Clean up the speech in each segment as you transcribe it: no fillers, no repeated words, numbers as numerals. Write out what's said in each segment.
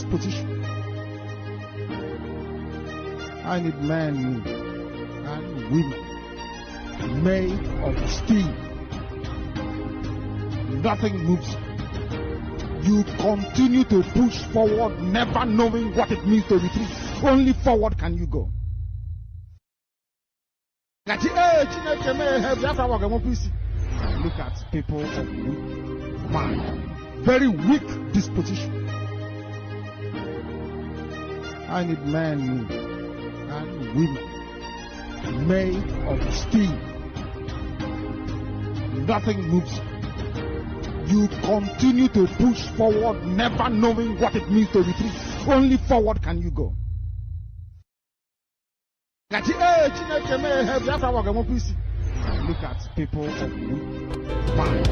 disposition. I need men and women made of steel. Nothing moves. You continue to push forward, never knowing what it means to retreat. Only forward can you go. Look at people of weak mind, very weak disposition. I need men and women made of steel. Nothing moves. You continue to push forward, never knowing what it means to retreat. Only forward can you go. Look at people of weak mind.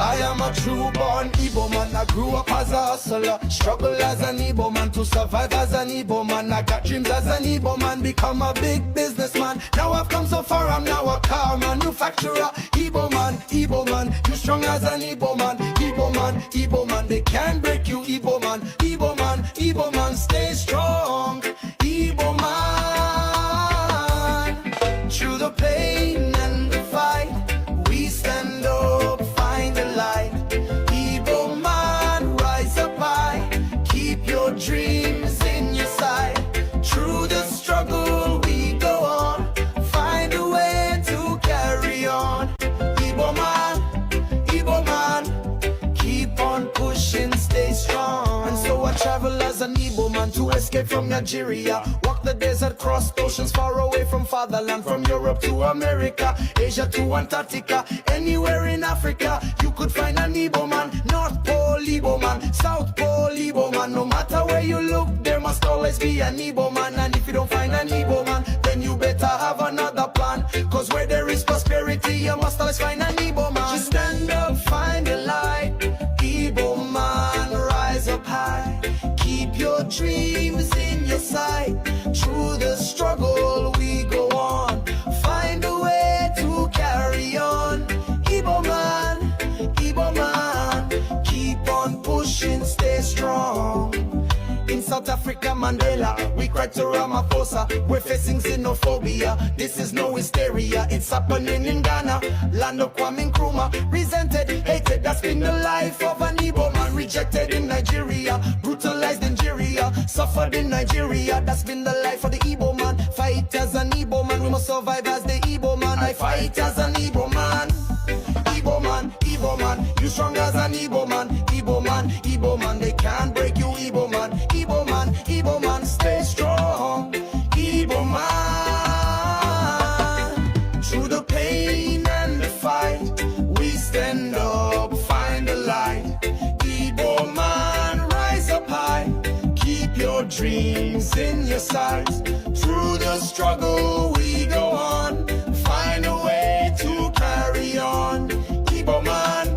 I am a true born Igbo man. I grew up as a hustler, struggle as an Igbo man to survive as an Igbo man. I got dreams as an Igbo man, become a big businessman. Now I've come so far, I'm now a car manufacturer. Igbo man, you strong as an Igbo man. Igbo man, they can't break you. Igbo man, stay strong. Igbo man, through the pain and the fight, we stand up. Igbo man, rise up high, keep your dreams in your sight. Through the struggle we go on, find a way to carry on. Igbo man, keep on pushing, stay strong. And so I travel as an Igbo man to escape from Nigeria. Walk the desert, cross oceans far away from fatherland. From Europe to America, Asia to Antarctica, anywhere in Africa you could find an Igbo man. North Pole Igbo man, South Pole Igbo man. No matter where you look, there must always be an Igbo man. And if you don't find an Igbo man, then you better have another plan. Cause where there is prosperity, you must always find an Igbo man. Just stand up, find the light. Igbo man, rise up high, keep your dreams in your sight. Through the struggle we go on, find a way to carry on. Igbo man, keep on pushing, stay strong. In South Africa, Mandela, we cried to Ramaphosa. We're facing xenophobia, this is no hysteria. It's happening in Ghana, land of Kwame Nkrumah. Resented, hated, that's been the life of an Igbo man. Rejected in Nigeria, brutalized in Nigeria, suffered in Nigeria. That's been the life of the Igbo man. Fight as an Igbo man, we must survive as the Igbo man. I fight as an Igbo man. Igbo man, you strong as an Igbo man. Igbo man, they can't break you. Igbo man, stay strong. Igbo man, through the pain and the fight, we stand up, find the light. Igbo man, rise up high, keep your dreams in your sights. Through the struggle we go on, find a way to carry on. Igbo man,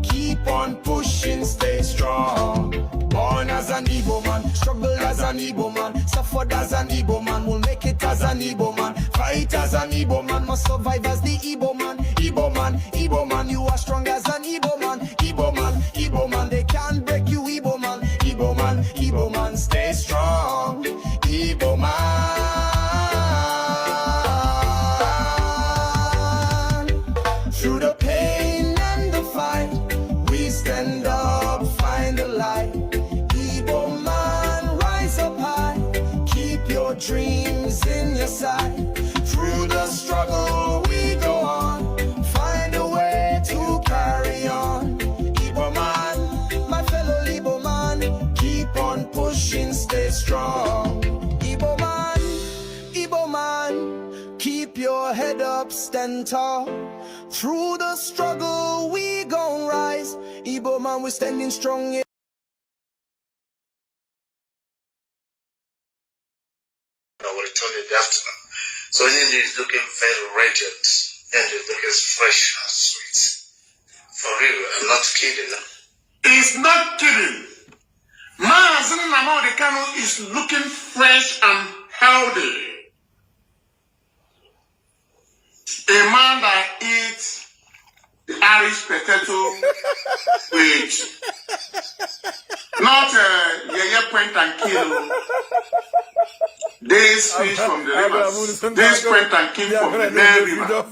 keep on pushing, stay strong. Born as an Igbo man, struggle as an Igbo man, suffered as an Igbo man, will make it as an Igbo man. Fight as an Igbo man, must survive as the Igbo man. Igbo man, you are strong as an Igbo man. Igbo man, they can't break you. Igbo man, stay strong. Igbo man. Through the pain and the fight, we stand up, find the light. Igbo man, rise up high, keep your dreams in your sight. Through the struggle we go on, find a way to carry on. Igbo man, my fellow Igbo man, keep on pushing, stay strong. Igbo man, keep your head up, stand tall. Through the struggle we gon' rise. Igbo man, we're standing strong. I will return in the afternoon. So Nindi is looking very radiant and is looking fresh and sweet. For real, I'm not kidding. He's not kidding. Maazin Nnamdi Kanu is looking fresh and healthy. A man that eats the Irish potato with not yeye point and kill. This fish from the rivers. This point and kill from the Nile River.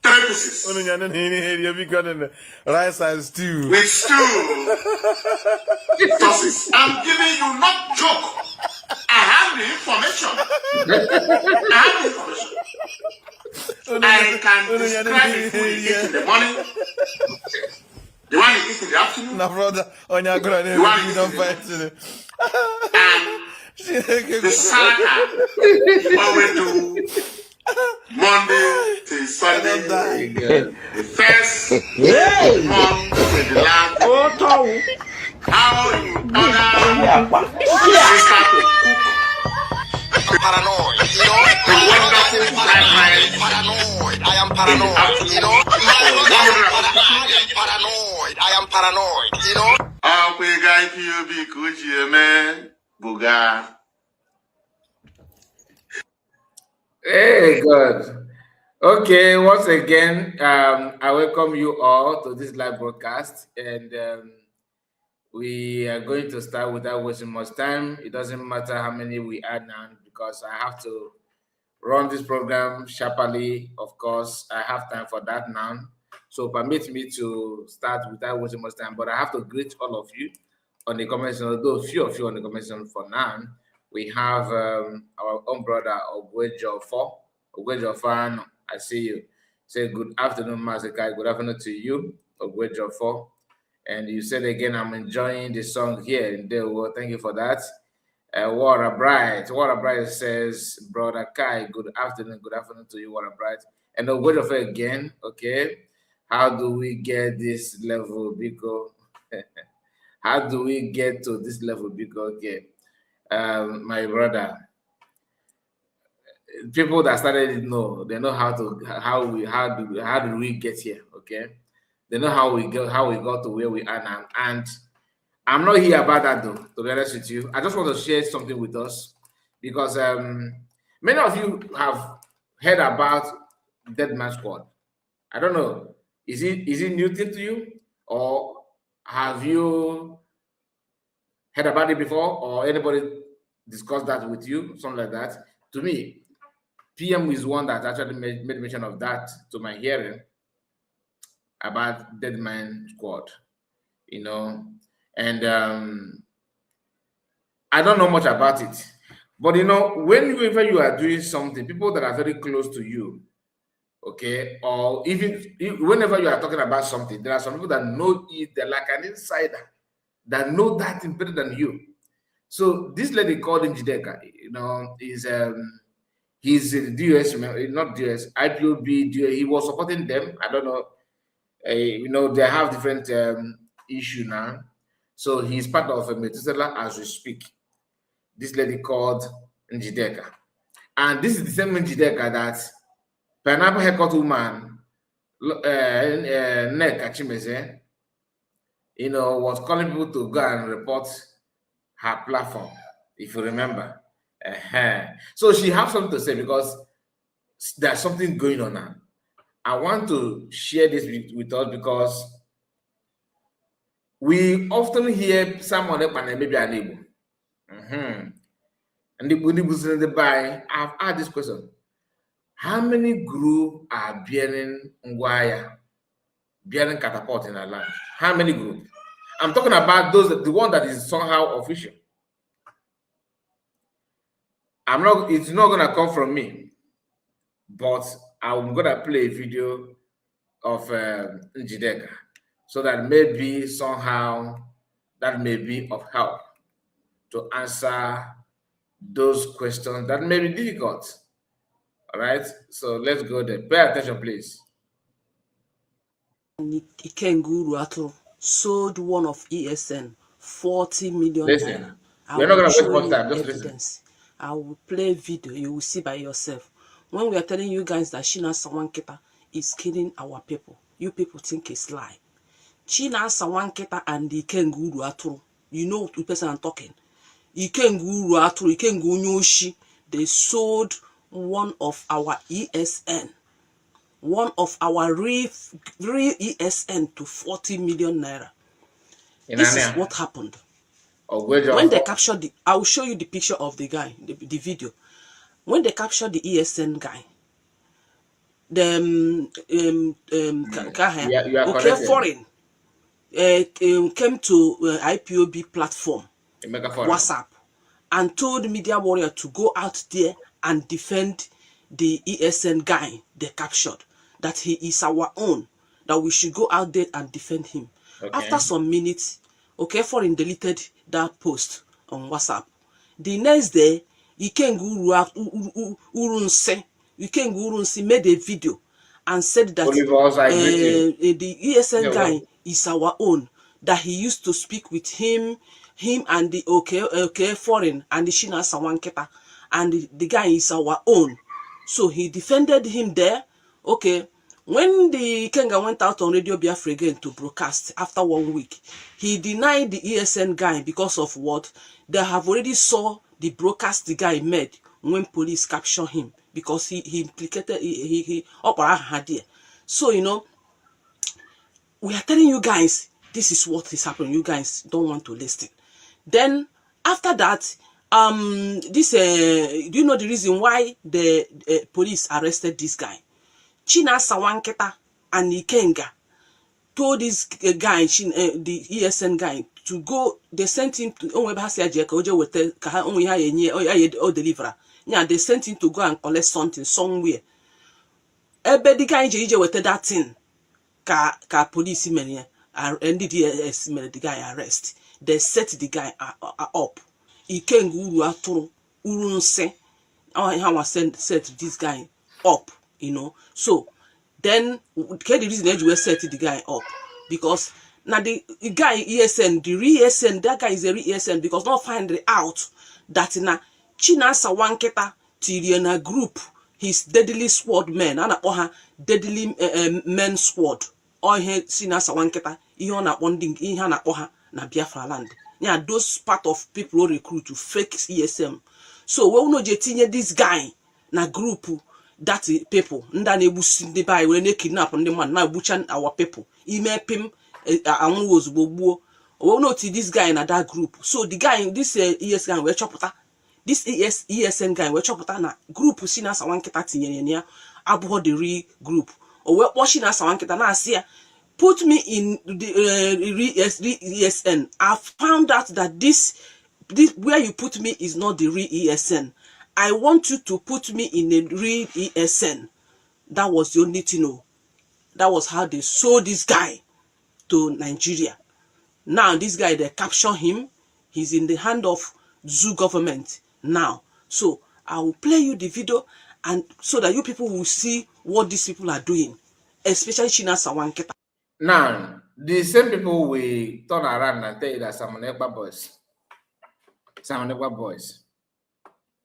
3 pieces. Rice and stew. With stew. Sauces. I'm giving you not joke. I have the information. I can describe the food you eat in the morning, the one you eat in the afternoon, No, brother, on your ground, the one you eat in the and the salad you always do Monday till Sunday, the first month to the last. How you order sister to cook Paranoid, you know. the wonderful fried rice. Paranoid. I am paranoid, you know. Paranoid. I am paranoid, you know. We guy POB Kujieme Buga. Hey, God. Okay, once again, I welcome you all to this live broadcast, and we are going to start without wasting much time. It doesn't matter how many we add now because I have to run this program sharply. Of course, I have time for that now. So permit me to start without wasting much time, but I have to greet all of you on the comment section, although few of you on the comment section for now. We have our own brother Ogwejo Fan. I see you. Say good afternoon, Masekai. Good afternoon to you, Ogwejo 4. And you said again, I'm enjoying the song here in the world. Thank you for that. Water Bright says, Brother Kai, good afternoon to you, Water Bright. And Ogwejo again, okay. How do we get this level, Biko? How do we get to this level, Biko? Okay. My brother, people that started it know, they know how do we get here, okay? They know how we got to where we are now. And I'm not here about that though, to be honest with you. I just want to share something with us because many of you have heard about Dead Man Squad. I don't know. Is it new thing to you? Or have you heard about it before? Or anybody discussed that with you? Something like that. To me, PM is one that actually made mention of that to my hearing about Dead Man Squad, you know, and I don't know much about it, but you know, whenever you are doing something, people that are very close to you, okay, or even whenever you are talking about something, there are some people that know it, they're like an insider that know that thing better than you. So this lady called Njideka, you know, is he's DUS, not DUS, IPOB, he was supporting them. I don't know. You know, they have different issue now. So he's part of a Methuselah as we speak. This lady called Njideka. And this is the same Njideka that Pineapple Haircut Woman, Nek Achimeze, you know, was calling people to go and report her platform, if you remember. So she has something to say because there's something going on now. I want to share this with us because we often hear someone that maybe unable. And the buy, I've asked this question. How many groups are bearing Ngwaya, bearing catapult in our land? How many groups? I'm talking about the one that is somehow official. It's not gonna come from me, but I'm gonna play a video of Njideka so that maybe somehow that may be of help to answer those questions that may be difficult. All right, so let's go there. Pay attention, please. Ikenguru Atro sold one of ESN 40 million Listen, naira. we're not gonna wait for time. Just Evidence. I will play video. You will see by yourself. When we are telling you guys that China Sawanketa is killing our people, you people think it's lie. China Sawanketa and the Ikenguru Atro. You know the person I'm talking. Ikenguru Atro, Ikengu Nyoshi. They sold one of our ESN, one of our real ESN to 40 million naira. This is what happened. When they captured the, I will show you the picture of the guy, the video. When they captured the ESN guy, the foreign came to IPOB platform, WhatsApp, and told media warrior to go out there and defend the ESN guy they captured, that he is our own, that we should go out there and defend him. After some minutes, foreign deleted that post on WhatsApp. The next day, Ikengu Urunsi made a video and said that the ESN guy is our own, that he used to speak with him and the foreign and the Shina Sawanketa, and the guy is our own. So he defended him there. When the Kenga went out on Radio Biafra again to broadcast after 1 week, he denied the ESN guy because of what? They have already saw the broadcast the guy made when police captured him, because he implicated, he So, you know, we are telling you guys, this is what is happening. You guys don't want to listen. Then, after that, do you know the reason why the police arrested this guy? China Sawanketa and Ikenga told this guy, the ESN guy, to go. They sent him to deliver. Yeah, they sent him to go and collect something somewhere. The guy with that thing, ka police men and the guy arrest. They set the guy up. Ikenga Urunse, how I set this guy up. You know, so then the reason you set the guy up, because now the guy ESN, the real ESN, that guy is a real ESN, because not find out that na China Sawanketa Tiriana group, his deadly sword men, and deadly men sword, or he China Sawanketa, ihona bonding, ihana oha na Biafra land. Yeah, those part of people recruit to fake ESM. So we know jetinye this guy na group. That people ndane busi ndị bai were na kidnap ndị man na buchan our people imepim anwu ozugbo we know this guy na that group. So the guy, this ES guy we chọpụta, this ESN guy we chọpụta na group si na Sawanketa tinyere ya abụọ the real group. O we kpọchi na Sawanketa na asị ya, put me in the ESN. I found out that this where you put me is not the real ESN. I want you to put me in a real ESN. That was the only thing. That was how they sold this guy to Nigeria. Now this guy, they capture him. He's in the hand of zoo government now. So I will play you the video, and so that you people will see what these people are doing, especially China Sawanketa. Now, the same people will turn around and tell you that some Nekba boys.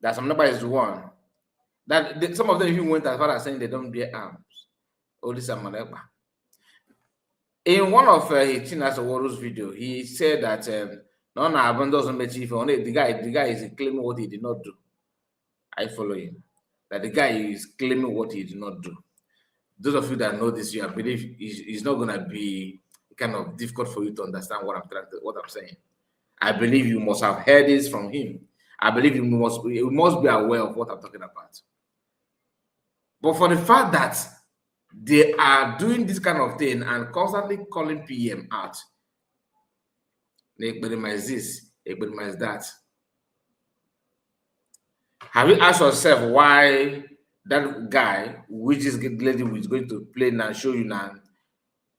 That some number is one. That some of them even went as far as saying they don't bear arms. Only some Manekba. In one of China's Aworo's video, he said that no, doesn't make chief. Only the guy is claiming what he did not do. I follow him. That the guy is claiming what he did not do. Those of you that know this, you believe it's not gonna be kind of difficult for you to understand what I'm saying. I believe you must have heard this from him. I believe you must be aware of what I'm talking about. But for the fact that they are doing this kind of thing and constantly calling PM out, they minimize this, they minimize that. Have you asked yourself why that guy, which is the lady who is going to play now, show you now,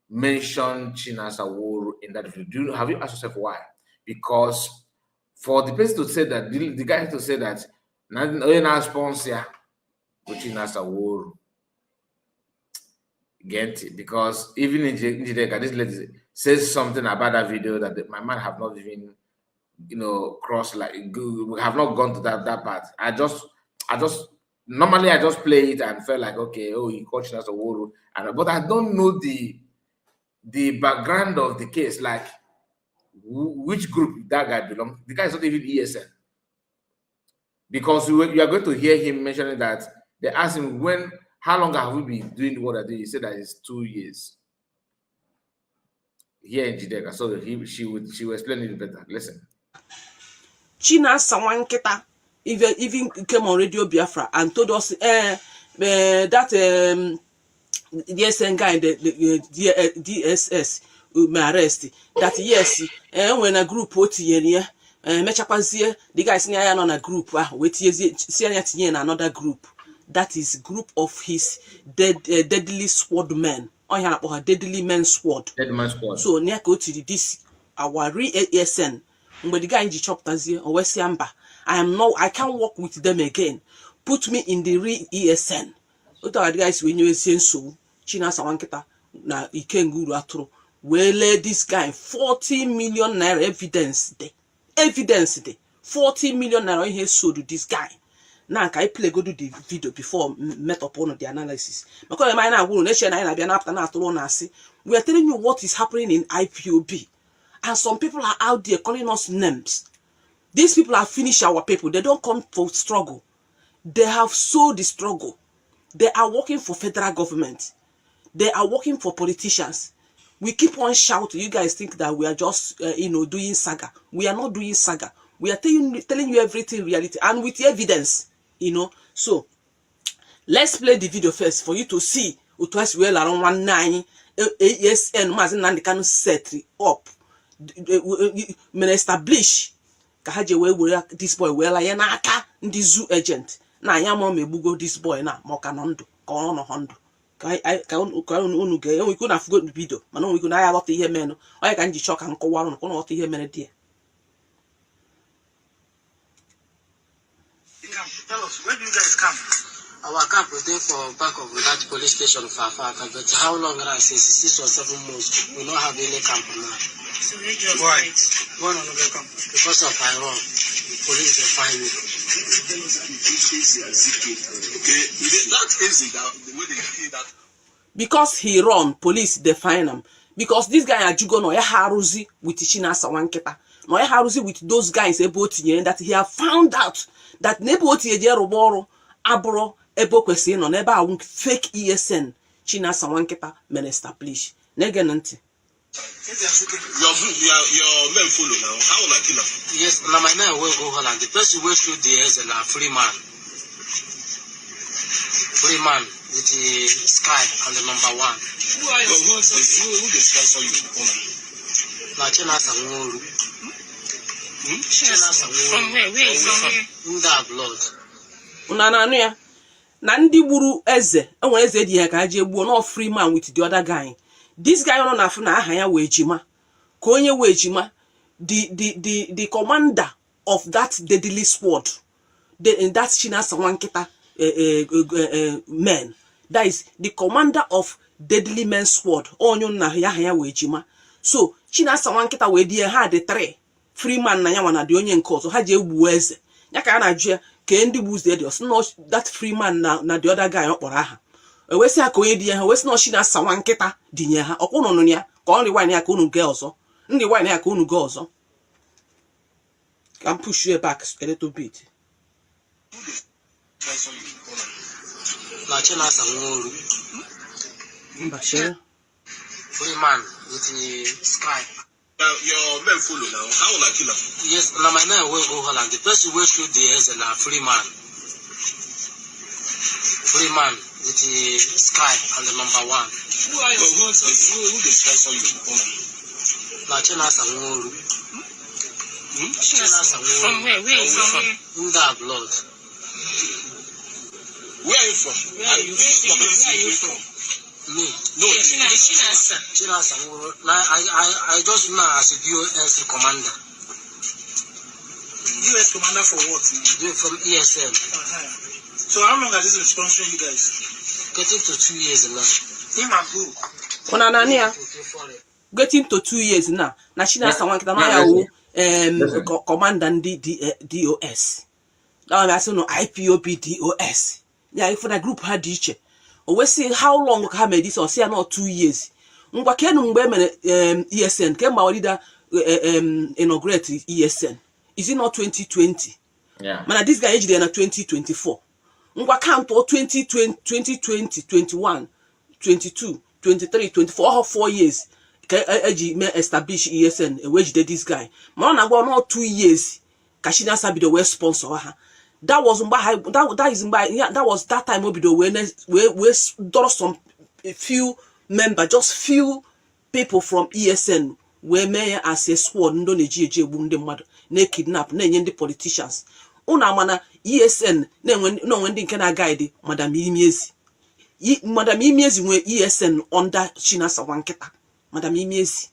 mentioned China Saworo in that video? Have you asked yourself why? Because for the person to say that, the guy to say that, na sponsor China Saworo, get it? Because even in Jideka, this lady says something about that video that my mind have not even, crossed, like, we have not gone to that part. I just normally I just play it and felt like, okay, he called China Saworo, but I don't know the background of the case, like which group that guy belongs. The guy is not even ESN, because you are going to hear him mentioning that They asked him how long have we been doing what I do? He said that it's 2 years. Here in Jideka, so she will explain it better. Listen. China Sawanketa even came on Radio Biafra and told us that the SN guy, the DSS, may arrest that. Yes, when a group the guys near on a group, see another group. That is group of his deadly sword men. Or deadly men sword. Dead man squad. So near go to this our ASN. But the guy in the chapters here or West Yamba, I can't work with them again. Put me in the ESN. Other guys when you say so, China Sawanketa na Ikenguru atro. Well, this guy 40 million naira evidence day. 40 million naira he sold to this guy. Now can I play go do the video before met upon the analysis? Because we are telling you what is happening in IPOB. And some people are out there calling us names. These people have finished our people. They don't come for struggle. They have sold the struggle. They are working for federal government. They are working for politicians. We keep on shouting. You guys think that we are just, doing saga. We are not doing saga. We are telling you everything reality and with evidence, So, let's play the video first for you to see. Utwas well around 19 ASN Mazin and can set it up. Establish this boy well I aka the zoo agent na ya mo mebugo this boy na mo kanondo ka ono hondo ka unu ge we could have got the video mana we could have got ihe menu o ka nji choka nkowa unu ko no ihe mere die. Tell us, where do you guys come? Our camp was there for back of that police station of Fafaka, but how long now? Since 6 or 7 months, we don't have any camp now. So they just why? Why not camp? Because of Iran. Police are fine. Okay, that is the way they feel that. Because he run, police define him. Because this guy Ajugo no haruzi with China Sawanketa. No haruzi with those guys about that he have found out that neboti ejeroboro abro ebo kwesi no neba a fake ESN China Sawanketa men establish. Negenanti. Your men follow now. How will I kill him? Yes, now my name will go Holland. The person will shoot the ESN a free man. Free man with the sky and the number 1. Who the sponsor you? Now China Sawanketa. From where? In that blood. Unananu ya na ndị gburu eze enwe eze dị ya ka aje gbuo no free man with the other guy. This guy no na afu na aha ya we ejima ka onye we ejima the commander of that deadly squad that China Sawanketa men, that is the commander of deadly men squad onye na ya we ejima. So China Sawanketa we die ha the 3 free man na ya wana de onye nke ọzọ ha je egbu eze ya ka na ajụ ya ka ndị gbu eze dị no that free man na the other guy okporo aha ewesi aka onye dị ya ha wesi no China Sawanketa dinye ha ọkwụ nọ ya ka ọ rewind ya ka unu ge ọzọ ndị wine ya ka unu ge ọzọ can push you back a little bit. Na China Sawanketa Mbashe free man with the sky. Your men follow now. How will I kill him? Yes, now my name will go Holland. The person will shoot the ESN a free man. Free man with the sky and the number 1. Who the sponsor you? Now China Sawanketa. China Sawanketa. From where? In that blood. Where are you from? Where are you from? Me. No, China. China Sawanketa. Now I just know as a DOS commander. US commander for what? From ESM. So how long has this been sponsoring you guys? Getting to 2 years now. Him and who? Unanania getting to 2 years now. Na China Sawanketa na ya wo commander ndi DOS. Now I say no IPOB DOS. Yeah, if na group ha di iche. We see how long ka made this or say not 2 years. Ngwa kenu mgbe mere ESN ke ma leader inaugurate ESN. Is it not 2020? Yeah. Man, this guy age there na 2024. ngwa count 2020, 21, 22, 23, 24, 4 years ka eji me establish ESN ewejide this guy. Ma na gwa no 2 years ka Chinasa bido we sponsor ha. That was that was that time obido we draw some few member, just few people from ESN we may as a squad ndo neji eji egbu ndị mmadụ na kidnap na enye ndị politicians. Una mana ESN na when ndị nke na guide Madam Imiezi. Madam Imiezi nwe ESN under Chinasa Wankita. Madam Imiezi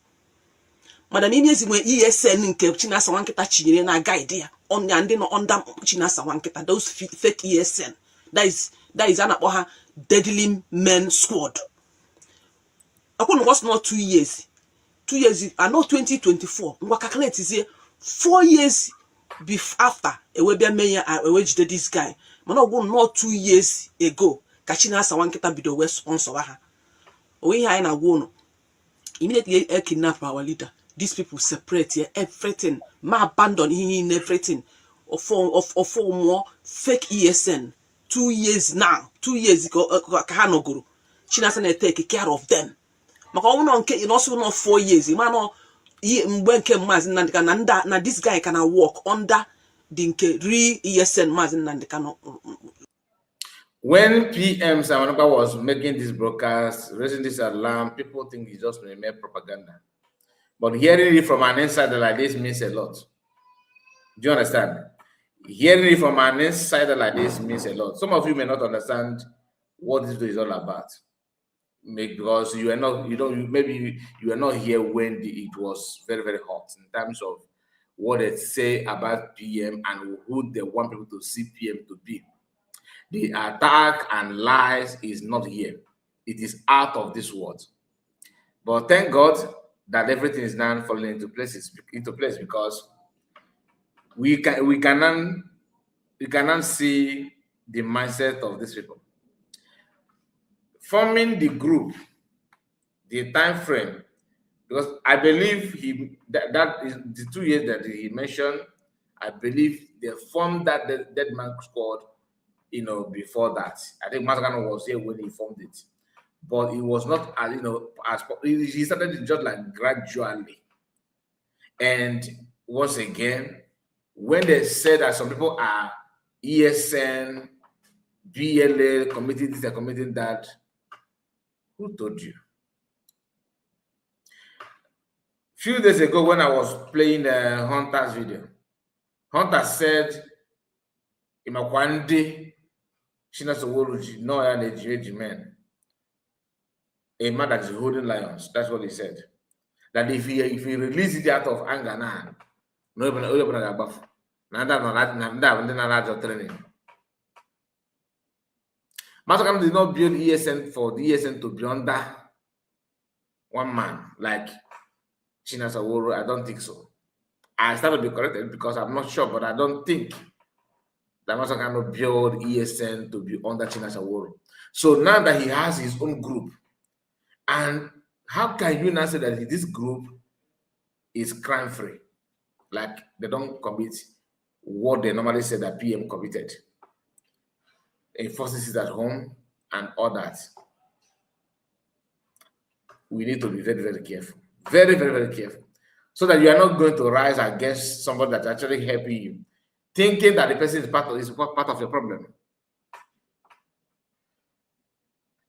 nwe ESN nke Chinasa Wankita chinyere na guide ya on ya ndị no under Chinasa Wankita, those fake ESN. That is an akpọ ha deadly men squad. Akun was not 2 years. 2 years, I know 2024. Ngwa calculate is 4 years after Ewebia Mayor ewejide this guy. Man not 2 years ago. Chinasa Wankita bido we sponsor ha. We here na go no. Immediately kidnap our leader. These people separate everything. Ma abandon in everything. Of more fake ESN. 2 years now. 2 years ago Kahanoguru. Chinasa na take care of them. Maka ono nke in also not 4 years. Imano mgbe nke Mazi Nnamdi na this guy can work under the nke real ESN Mazi Nnamdi Kanu. When PM Samanaka was making this broadcast, raising this alarm, people think it's just mere propaganda. But hearing it from an insider like this means a lot. Do you understand? Hearing it from an insider like this means a lot. Some of you may not understand what this is all about, because you are not, maybe you are not here when it was very, very hot in terms of what they say about PM and who they want people to see PM to be. The attack and lies is not here. It is out of this world. But thank God that everything is now falling into place because we cannot see the mindset of these people. Forming the group, the time frame, because I believe that is the 2 years that he mentioned. I believe they formed that dead man squad, before that. I think Masakano was here when he formed it, but it was not, as he started it just like gradually. And once again, when they said that some people are ESN, BLA, committing this, they're committing that, who told you? Few days ago, when I was playing Hunter's video, Hunter said, "Imakwande, Chinasa Woluji, no man, a man that is holding lions." That's what he said. That if he releases it out of anger now, no one will be above. Training. Masakam did not build ESN for the ESN to be under one man like Chinasa Wolu. I don't think so. I started to be corrected because I'm not sure, but I don't think that Masakam will build ESN to be under Chinasa Wolu. So now that he has his own group, and how can you now say that this group is crime-free? Like they don't commit what they normally say that PM committed. Enforces it at home and all that. We need to be very, very careful. Very, very, very careful. So that you are not going to rise against somebody that's actually helping you, thinking that the person is part of your problem.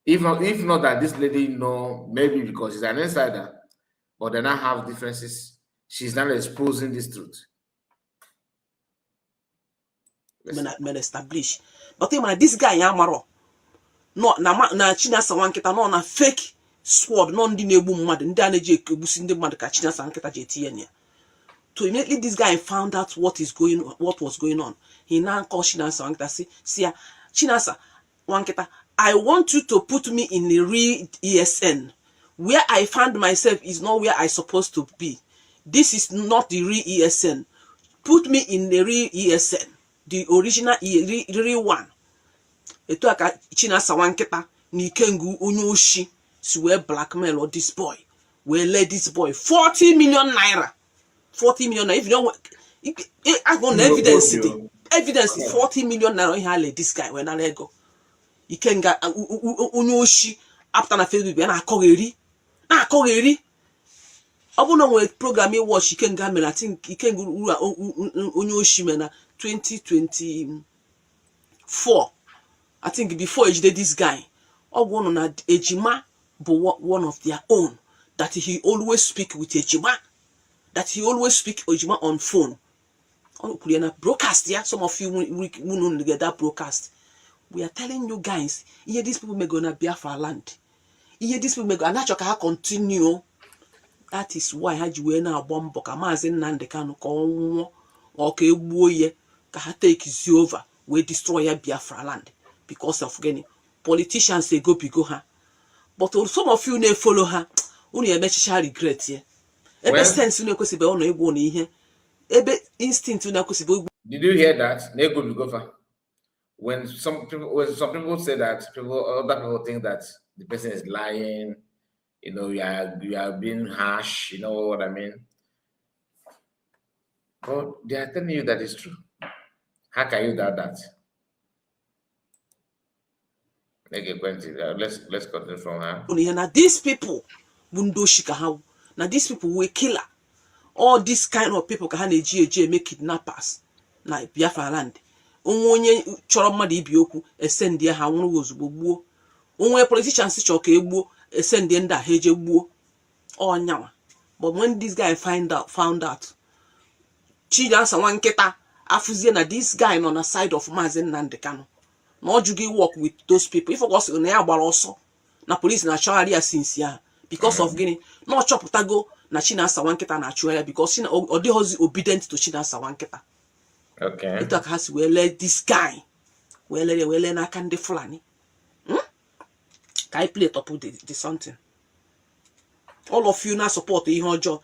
If not that this lady maybe because she's an insider, but they now have differences, she's not exposing this truth. Men establish. But this guy Yamaro, no na Chinasa Wankita, no na fake squad, no ndi nebu mad, ndaneje kubusinde mad ka Chinasa Wankita JTN. So immediately this guy found out what was going on. He now called Chinasa Wankita, see, Chinasa Wankita, I want you to put me in the real ESN. Where I found myself is not where I'm supposed to be. This is not the real ESN. Put me in the real ESN. The original real one. Eto aka Chinasa Wankita ni kengu onyoshi si we blackmail or this boy. We let this boy 40 million naira. 40 million naira. If you don't I got evidence. Evidence 40 million naira ihe ale this guy when I go. Ikenga unyoshi after na Facebook na akọgheri. Na akọgheri. Obu no we program e watch Ikenga me I think Ikenga unyoshi me na 2024. I think before he did this guy. Obu no na ejima but one of their own that he always speak with ejima. That he always speak ejima on phone. Broadcast, yeah. Some of you will get that broadcast. We are telling you guys, yeah, these people may gonna be for land. Yeah, these people may go and continue. That is why had you now bomb book a mazin and the can call okay boy ka take you over. We destroy Biafra land because of getting politicians they go her. But some of you may follow her. Only a message regret here. Every sense you know because on a one here. Every instinct you know because did you hear that? When some people say that other people think that the person is lying, you know, you are being harsh, you know what I mean? But they are telling you that it's true. How can you doubt that? Okay, let's continue from her. Now these people now these people will killer. All this kind of people can make kidnappers. Na Biafra land. Onye chọrọ mmadụ ibi okwu send ha nwụrụ ozugbo gbuo. Onwe politicians chọrọ ka egbuo send ndị a heje gbuo. Onyawa. But when this guy found out Chidansa Wanketa afuzie na this guy on the side of Mazi Nnamdi Kanu. Na ojugi work with those people. If was na ya gbara ọsọ na police na chawari ya since ya because of gini no chọpụtago na Chinasa Wanketa na achụ ya because ọ dịghịzi obedient to Chinasa Wanketa. Okay. It has we let this guy we let na aka ndị Fulani. Ka I play top of the something. All of you now support ihe ọjọọ.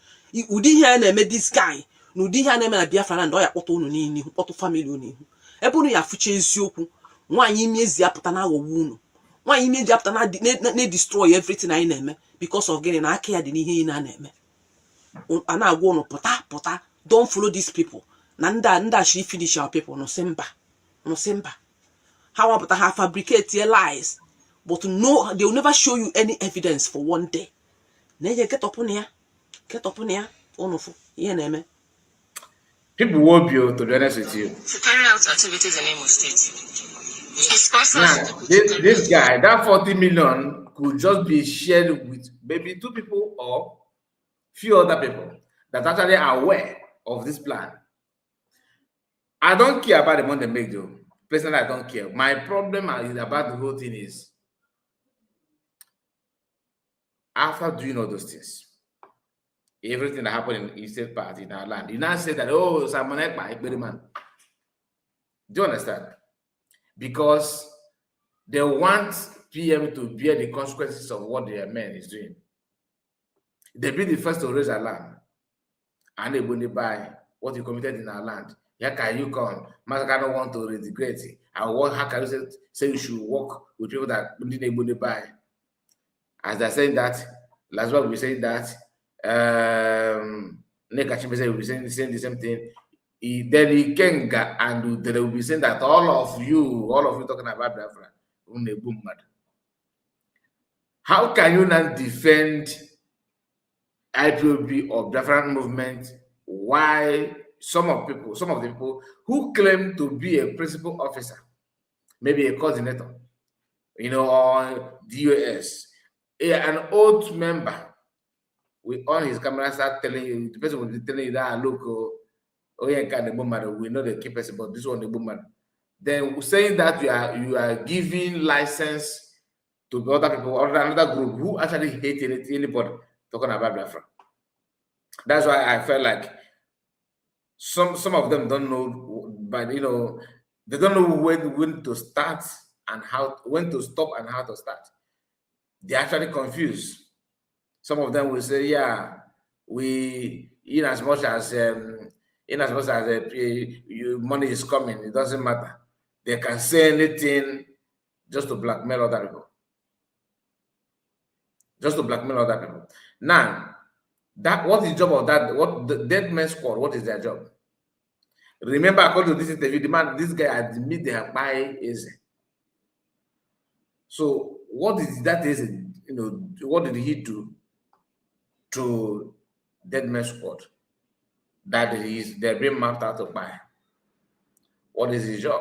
Ụdị ihe na-eme this guy. N'ụdị ihe na-eme na Biafra land ọ ya kpọta unu n'ihu kpọta family unu n'ihu. Ebe unu ya afụcha eziokwu nwaanyị ime ezi apụta na aghọgbu unu. Nwaanyị ime ezi apụta na destroy everything anyị na-eme because of gịnị na aka ya dị n'ihe ị na-eme. A na-agwa unu pụta don't follow these people. Na ndị a should finish our people no simba. How about ha fabricate your lies but no they will never show you any evidence for one day. Na get up on ya onufu ihe na-eme. People will be, to be honest with you, to carry out activities in Imo State. This guy, that 40 million could just be shared with maybe 2 people or few other people that actually are aware of this plan. I don't care about the money they make, though. Personally, I don't care. My problem is about the whole thing is after doing all those things, everything that happened in Eastern part in our land, you now say that, oh, Simon Ekpa, do you understand? Because they want PM to bear the consequences of what their man is doing. They be the first to raise alarm, and they will buy what you committed in our land. How can you come? Master don't want to reintegrate it. How can you say you should work with people that didn't buy? As I said that, last one we said that. Nekachimbe will be saying the same thing. Then he can and they will be saying that all of you talking about Biafra. How can you not defend IPOB or Biafran movement? Why some of the people who claim to be a principal officer, maybe a coordinator, you know, or DOS, an old member, with on his camera start telling you, the person will be telling you that look, oh yeah, the boom, we know the key person, but this one the boom. Then saying that you are giving license to other people or another group who actually hate anybody talking about Biafra. That's why I felt like some of them don't know, but you know, they don't know when to start and when to stop and how to start. They're actually confused. Some of them will say, yeah, we in as much as money is coming, it doesn't matter. They can say anything just to blackmail other people. Now, what is the job of that? What the dead man squad? What is their job? Remember, according to this interview, this guy admitted they have buy is. So what is that is, what did he do to Dead Man Squad that they're being mapped out to buy? What is his job?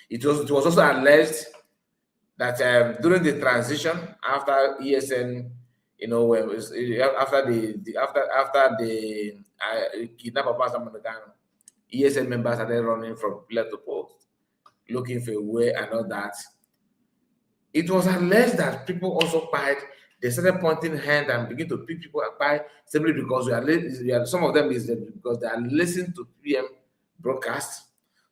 It was also alleged that during the transition after ESN, after the kidnap of Pastor Monagano, ESN members started running from pillar to post, looking for a way and all that. It was alleged that people also pied. They started pointing hand and begin to pick people apart simply because some of them is because they are listening to PM broadcast.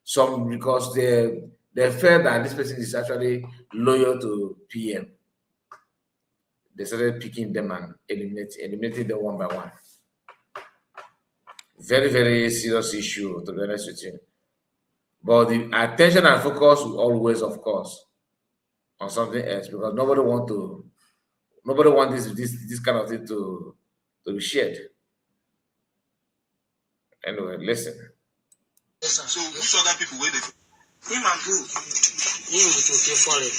Some because they felt that this person is actually loyal to PM. They started picking them and eliminating them one by one. Very, very serious issue, to be honest with you. But the attention and focus will always, of course, on something else, because nobody wants this kind of thing to be shared. Anyway, listen. So which other people were they? Him and who? Him with okay foreign.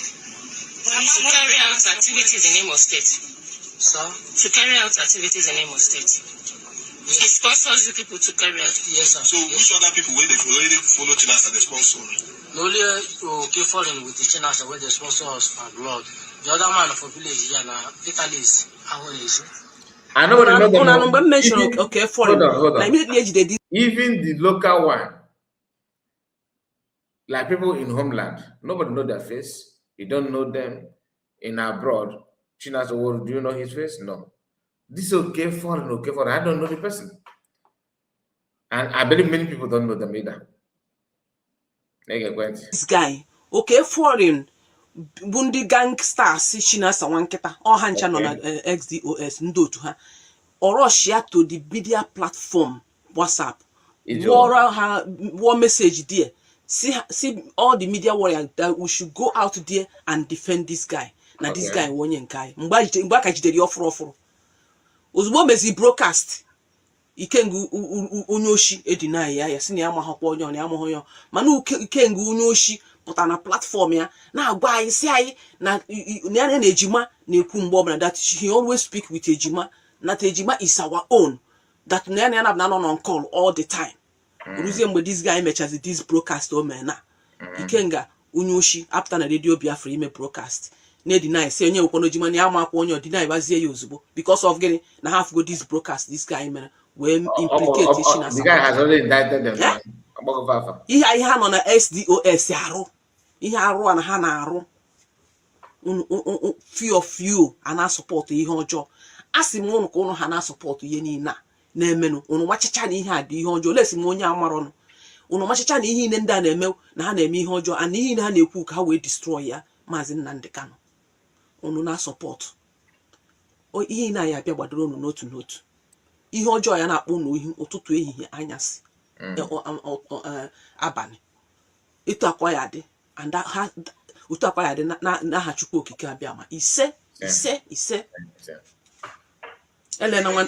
To carry out activities in Imo State. Sir? To carry out activities in Imo State. He sponsors you people to carry out. Yes, sir. So which other people were they already follow Chinas as a sponsor? The only okay foreign with the Chinas where they sponsor us for blood. The other man for village here now, Italy is how is it? I know what you mention okay foreign. Hold on. Even the local one, like people in homeland, nobody know their face. You don't know them. In abroad, China's world, do you know his face? No. This okay foreign. I don't know the person. And I believe many people don't know them either. This guy, okay foreign, Bundi gangsters, China Sawanketa, or Hancha on XDOS, Ndo to her, or Russia to the media platform, WhatsApp. War message there. See all the media warriors that we should go out there and defend this guy. Now this guy won't yankai. Mbaka jideri offer. Uzbo mezi broadcast. Ikengu unyoshi deny ya sini ama hakwa onyo ni ama hoyo. Manu ikengu unyoshi put on a platform ya. Na agba isi ayi na ejima na ekwu mgbe that he always speak with ejima. That ejima is our own. That na on call all the time. Mgbe this guy mechazi this broadcast o me na ikenga unyoshi after na radio Biafra ime broadcast na deny say onye ukwono jima na ama akwa onye deny bazie ya ozugbo because of gini na half go this broadcast this guy mere we implicate China. The guy has already indicted them. Ihe no na SDOS arụ ihe arụ na ha na arụ few of you ana support ihe ọjọọ asị m unu ka unu ha na support ihe niile na-emenu unu machicha na ihe a dị ihe ọjọọ lesi m onye amarọnụ unu machicha na ihe niile ndị a na-eme na ha na-eme ihe ọjọọ and ihe ha na-ekwu ka ha wee destroy ya Maazị Nnamdi Kanu unu na support ihe na ya abịa gbadoro unu n'otu ihe ọjọọ ya na-akpọ unu ihu ụtụtụ ehihie anyasị abalị etu akwa ya dị and otu akwa ya dị na aha Chukwu Okike abịa ma ise Elena one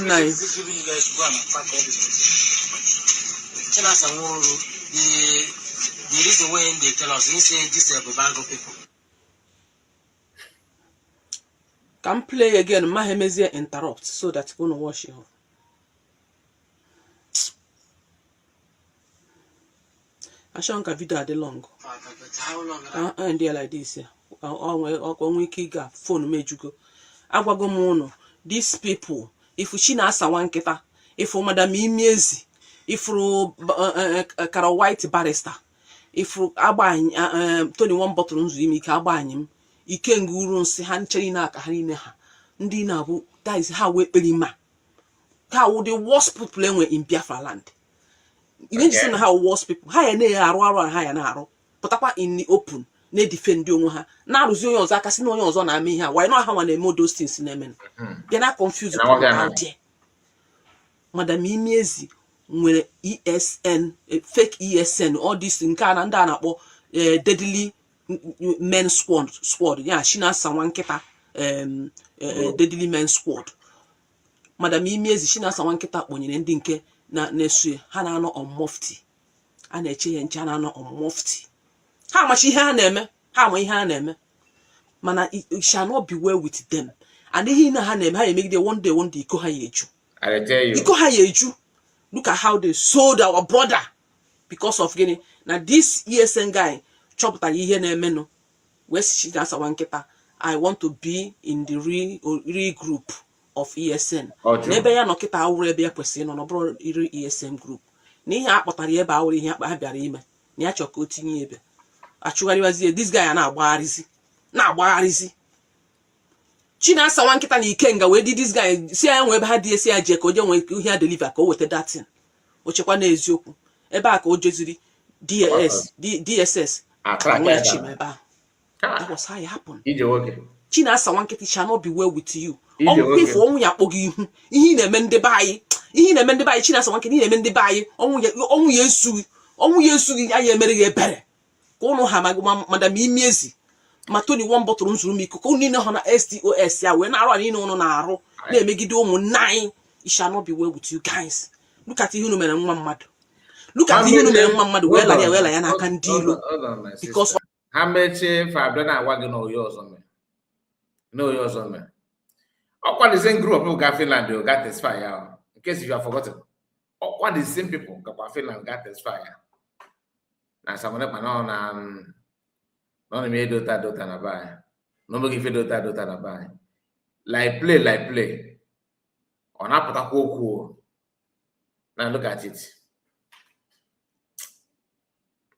night. The reason why they tell us, they say this is Babango people. Can play again, Mahemezia interrupt so that you gonna wash you off. I shan't have video the long. How long? And there like this, yeah. Phone made you go. Agwagomono. These people, if she na asa one kita, if Madam Imiezi, if Kara White barrister, if Abany 21 bottles imi ka abanyim, Ikengu si han cherina ka hanineha. Ndi na bu that is how we pelima. How the worst people in Biafra land. You need to see how worst people. High and aru and high and arrow. But in the open. Ne defend you ha na aruzi onye ọzọ aka si na onye ọzọ na ame ihe why not how na emo those things na men they na confuse people out there. Madam Imiezi nwere ESN fake ESN all this nke na ndị a na-akpọ deadly men squad ya shi na asa nwa nkịta deadly men squad. Madam Imiezi shi na asa nwa nkịta kponyere ndị nke na na-esu ha na anọ on mufti a na-eche ya nche na-anọ mufti ha amachi ihe ha na-eme ha ama ihe ha na-eme mana it shall not be well with them and ihe na ha na-eme ha emegide one day iko ha ya eju I tell you. iko ha ya eju. Look at how they sold our brother because of gini. Now this ESN guy chọpụtara ihe na-eme no west that's one nkịta. I want to be in the real group of ESN. N'ebe ya nọ kịta awụrụ ebe ya kwesịrị nọ n'ọbụrụ iri ESN group. N'ihe akpọtara ebe awụrụ ihe akpa ha bịara ime na ya chọ ka o tinye ebe. Achụgharịwazie this guy na-agbagharịzi. Chinasa nwa nkịta na Ikenga wee di this guy si ya nwe ebe ha dị esi ya je ka o je nwe ihe ya deliver ka o weta datin. O chekwa na eziokwu. Ebe a ka o jeziri DSS. Nwe chim ebe a. That was how it happened. Chinasa nwa nkịta shall not be well with you. Ọnwụ ife ọnwụ ya akpọghị ihu. Ihe na-eme ndị be anyị. Ihe na-eme ndị be anyị Chinasa nwa nkịta ihe na-eme ndị be anyị. Ọnwụ ya esughị. Ọnwụ ya esughị ya emere ya ebere. Ka ụnụ ha madam Imiezi. Ma Tony one bottle nzuru m ikuku unu niile ha na STOS ya wee na-arụ anyị unu na-arụ na-emegide ụmụnne anyị. It shall not be well with you guys. Look at ihe unu mere nwa mmadụ. Look at ihe unu mere nwa mmadụ wee la ya n'aka ndị ilo. Because ha mechie Fabio na-agwa gị na oyi ọzọ mere. Ọkwa the same group of people got Finland they got testify ya. In case you have forgotten. Ọkwa the same people got Finland got testify ya. Na samone pa na no me dota na buy. No me give dota na buy. Like play. On apụta okwu. Now look at it.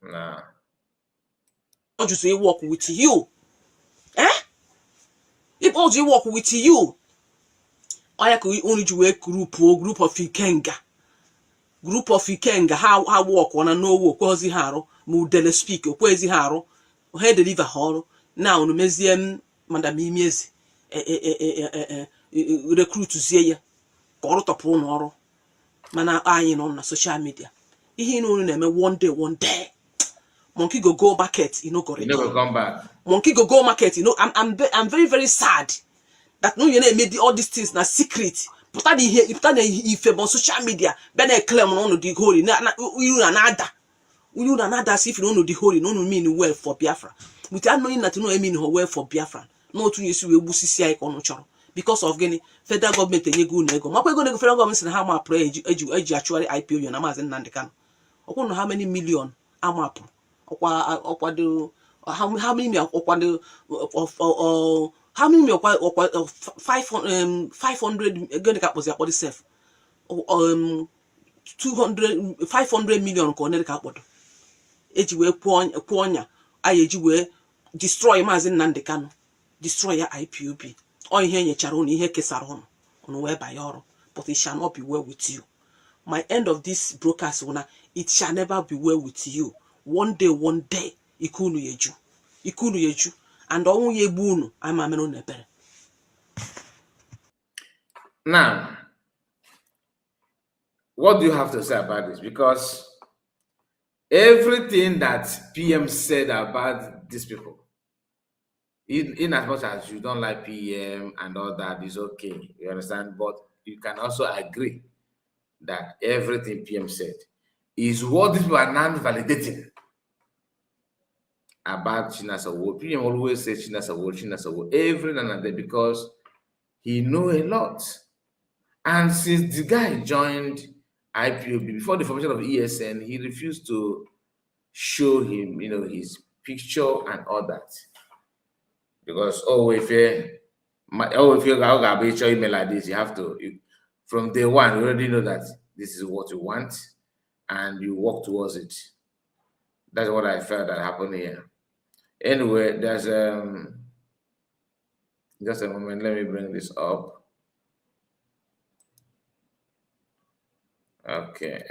Nah. How do you say work with you? If all you work with you, I could only do a group of Ikenga. Group of Ikenga, how work on a no work, quasi haro, model speak, quasi haro, head deliver haro. Now, no museum, Madame Imiezi, recruit to see ya, got up on oro. Mana eyeing on social media. He no name one day. Monkey go market, go never come back. Monkey go market, I'm very, very sad that no you made all these things na secret. But that if on social media, then I claim on the holy you another if you don't know the holy, no mean well for Biafra. Without knowing that no mean her well for Biafra. No to use we CCI on choro. Because of getting federal government and you go nego. My go federal government and how my pray actually IPO you Amazon Nandekan. I don't know how many million amap. How many of 500 going to was body self 500 million connecticut body ejiwe kwuonya ayejiwe destroy mazin Nandekano destroy ya IPOB o ihe nyechara unu ihe kesara unu wee banye ọrụ but it shall not be well with you. My end of this broadcast una it shall never be well with you. One day ikunu yeju and onwu yegbu unu ama meno nebere. Now, what do you have to say about this? Because everything that PM said about these people, in as much as you don't like PM and all that, is okay, you understand? But you can also agree that everything PM said is what these people are now validating about Chinasa Wo. PM always says Chinasa Wo every now and then because he knows a lot. And since the guy joined IPOB before the formation of ESN, he refused to show him, his picture and all that. Because if you're gonna be showing email like this, you have to from day one, you already know that this is what you want and you work towards it. That's what I felt that happened here. Anyway, there's just a moment, let me bring this up. Okay.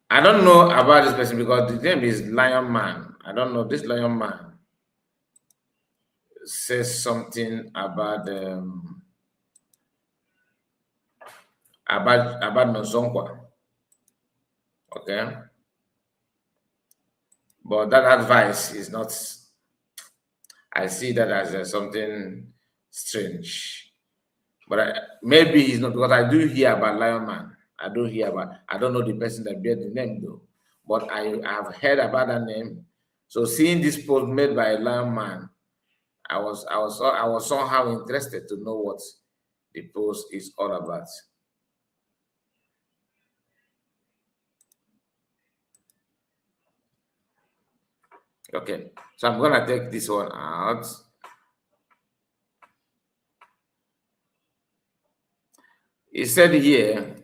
I don't know about this person because the name is Lion Man. I don't know. This Lion Man says something about Nozonkwa. Okay. But that advice is not, I see that as something strange. But maybe it's not, because I do hear about Lion Man. I don't hear about. I don't know the person that bear the name though, but I have heard about that name. So seeing this post made by a lion man, I was somehow interested to know what the post is all about. Okay, so I'm gonna take this one out. He said here,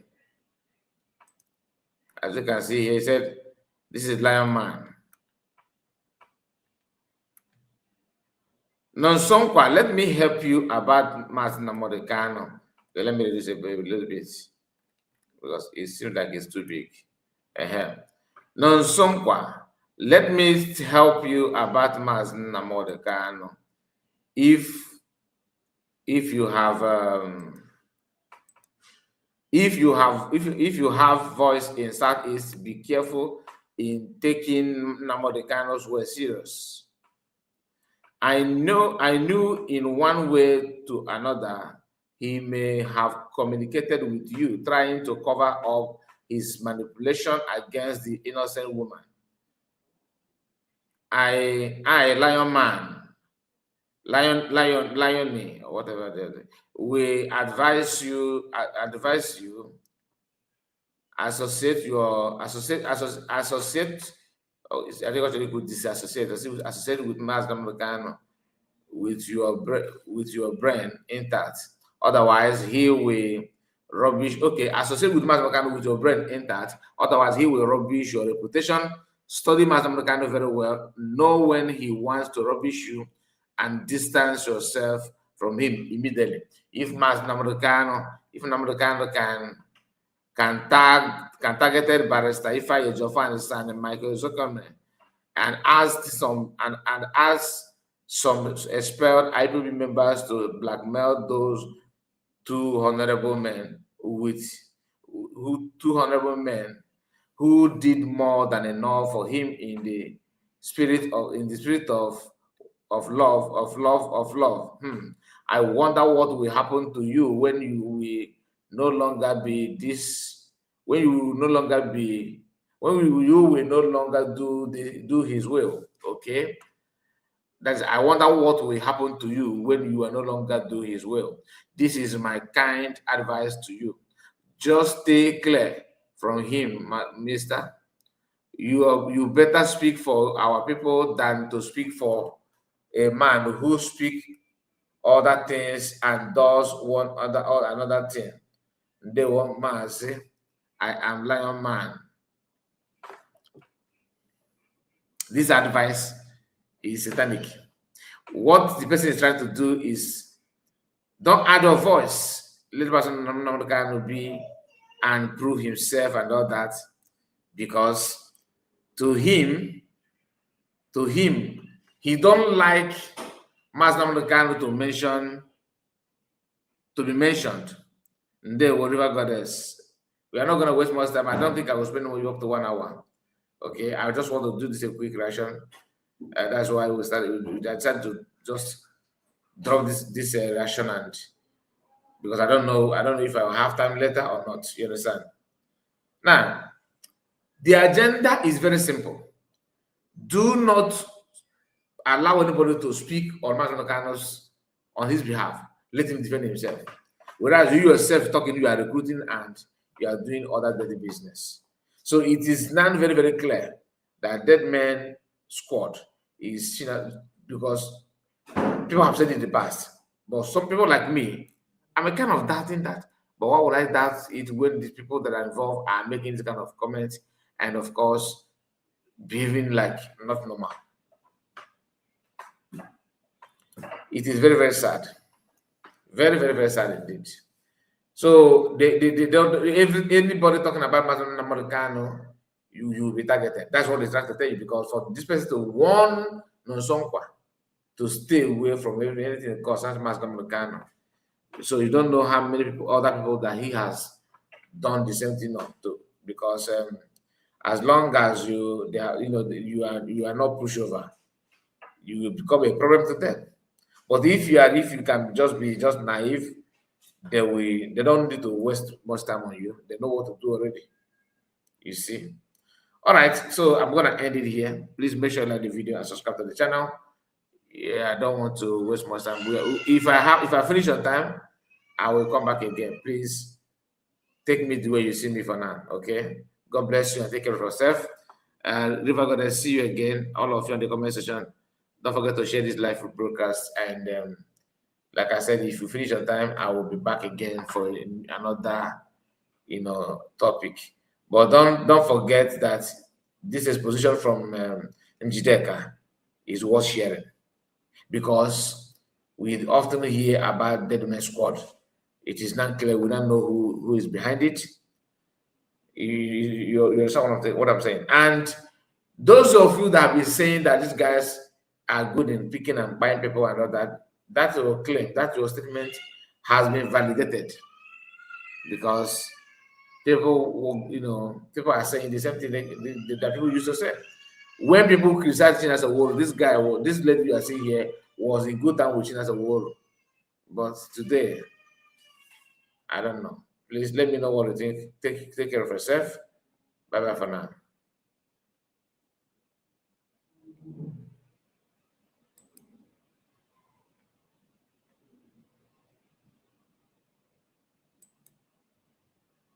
as you can see here, he said, this is Lion Man. Nonsonkwa, let me help you about Martin Modecano. Okay, let me reduce it a little bit because it seems like it's too big. Nonsonkwa, let me help you about Martin Modecano. If you have if you have voice in Southeast, be careful in taking Namodecano's word serious. I knew in one way to another, he may have communicated with you, trying to cover up his manipulation against the innocent woman. Lion Man, Liony, or whatever, we advise you, associate. Oh, I think what you could disassociate. Associate with Mass Gamma with your brain intact. Otherwise, he will rubbish. Okay, associate with Mass Gamma with your brain intact. Otherwise, he will rubbish your reputation. Study Mass Gamma very well. Know when he wants to rubbish you, and distance yourself from him immediately. If Mass Gamma can targeted Barrister Ifeanyi Ejiofor and Michael Zuckerman and ask some expelled IPOB members to blackmail those two honorable men who did more than enough for him in the spirit of love. I wonder what will happen to you when you will no longer be this, when you will no longer be, you will no longer do his will. Okay, I wonder what will happen to you when you are no longer do his will. This is my kind advice to you. Just stay clear from him, mister. You better speak for our people than to speak for a man who speak other things and does another thing. They want man say, I am Lion Man. This advice is satanic. What the person is trying to do is don't add your voice. Let the person not kind of be and prove himself and all that, because to him, he don't like Master Namdekano to be mentioned. They whatever goddess. We are not going to waste much time. I don't think I will spend up to 1 hour. Okay, I just want to do this a quick reaction. That's why we decided to just drop this reaction, and because I don't know if I will have time later or not. You understand? Now, the agenda is very simple. Do not allow anybody to speak on Master on his behalf. Let him defend himself. Whereas you yourself talking, you are recruiting and you are doing other dirty business. So it is now very, very clear that Dead Man Squad is, because people have said in the past, but some people like me, I'm a kind of doubting that. But why would I doubt it when these people that are involved are making this kind of comments and, of course, behaving like not normal? It is very, very sad. Very, very, very sad indeed. So anybody talking about Mazan Americano, you will be targeted. That's what they're trying to tell you, because for this person to warn Nonsonkwa to stay away from anything that concerns Mazan Americano. So you don't know how many other people that he has done the same thing to, because as long as you are not pushover, you will become a problem to them. But if you can just be naive, they don't need to waste much time on you. They know what to do already. You see. All right, so I'm gonna end it here. Please make sure you like the video and subscribe to the channel. Yeah, I don't want to waste much time. If I finish on time, I will come back again. Please take me the way you see me for now. Okay. God bless you and take care of yourself. And if I'm gonna see you again, all of you in the comment section, don't forget to share this live broadcast. And like I said, if you finish on time, I will be back again for another, topic. But don't forget that this exposition from Njideka is worth sharing, because we often hear about Dead Women Squad. It is not clear. We don't know who is behind it. You're someone of what I'm saying. And those of you that have been saying that these guys are good in picking and buying people and all that, that's your claim, that your statement has been validated, because people are saying the same thing that people used to say. When people criticize China as a whole, this lady you are seeing here was in good time with China as a whole. But today, I don't know. Please let me know what you think. Take care of yourself. Bye bye for now.